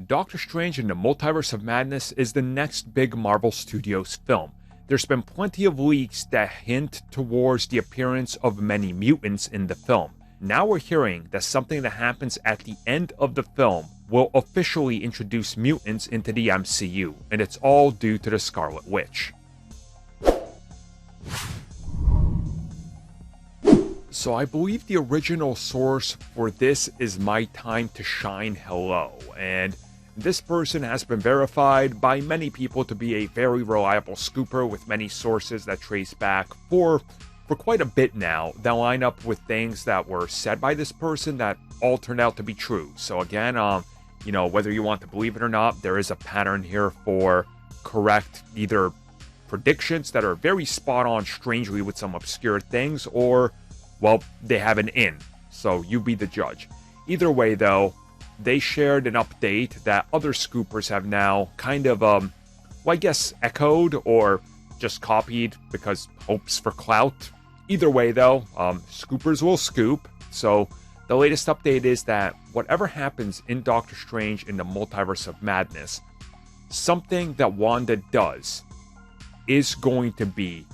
Doctor Strange in the Multiverse of Madness is the next big Marvel Studios film. There's been plenty of leaks that hint towards the appearance of many mutants in the film. Now we're hearing that something that happens at the end of the film will officially introduce mutants into the MCU, and it's all due to the Scarlet Witch. So I believe the original source for this is My Time to Shine Hello, and this person has been verified by many people to be a very reliable scooper with many sources that trace back for quite a bit now that line up with things that were said by this person that all turned out to be true. So again, whether you want to believe it or not, there is a pattern here for correct either predictions that are very spot on strangely with some obscure things, or, well, they have an in. So you be the judge. Either way though, they shared an update that other scoopers have now kind of, echoed or just copied because hopes for clout. Either way though, scoopers will scoop. So the latest update is that whatever happens in Doctor Strange in the Multiverse of Madness, something that Wanda does is going to be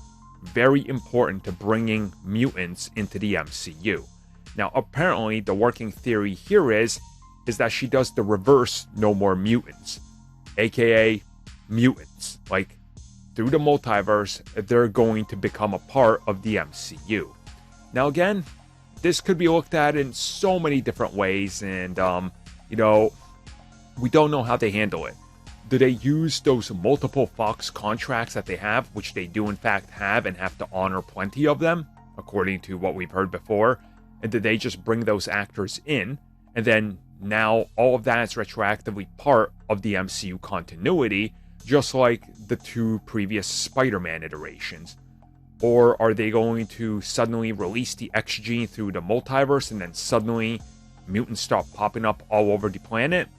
very important to bringing mutants into the MCU. Now, apparently, the working theory here is that she does the reverse no more mutants, aka mutants. Like, through the multiverse, they're going to become a part of the MCU. Now, again, this could be looked at in so many different ways, and, we don't know how they handle it. Do they use those multiple Fox contracts that they have, which they do in fact have and have to honor plenty of them, according to what we've heard before? And did they just bring those actors in, and then now all of that is retroactively part of the MCU continuity, just like the two previous Spider-Man iterations? Or are they going to suddenly release the X gene through the multiverse and then suddenly mutants start popping up all over the planet?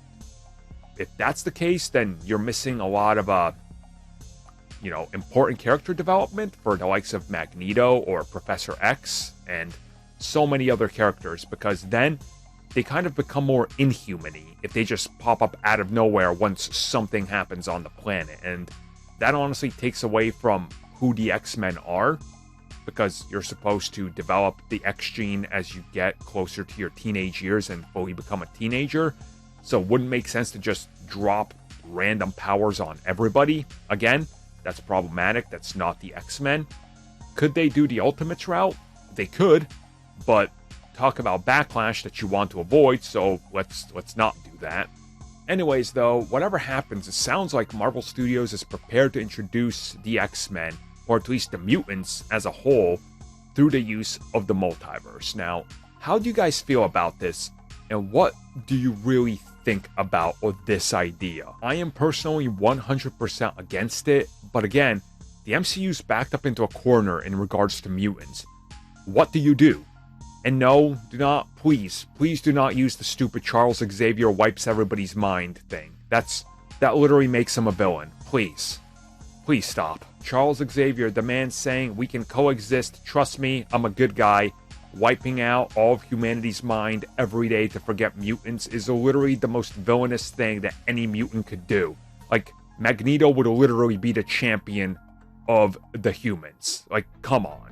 If that's the case, then you're missing a lot of important character development for the likes of Magneto or Professor X and so many other characters, because then they kind of become more inhuman-y if they just pop up out of nowhere once something happens on the planet. And that honestly takes away from who the X-Men are, because you're supposed to develop the X gene as you get closer to your teenage years and fully become a teenager. So it wouldn't make sense to just drop random powers on everybody. Again, that's problematic. That's not the X-Men. Could they do the Ultimates route? They could, but talk about backlash that you want to avoid, so let's not do that. Anyways though, whatever happens, it sounds like Marvel Studios is prepared to introduce the X-Men, or at least the mutants as a whole, through the use of the multiverse. Now, how do you guys feel about this, and what do you really think about this idea? I am personally 100% against it, but again, the MCU's backed up into a corner in regards to mutants. What do you do? And no, please do not use the stupid Charles Xavier wipes everybody's mind thing. That literally makes him a villain. Please stop. Charles Xavier, the man saying we can coexist, trust me, I'm a good guy, wiping out all of humanity's mind every day to forget mutants is literally the most villainous thing that any mutant could do. Like, Magneto would literally be the champion of the humans. Like, come on.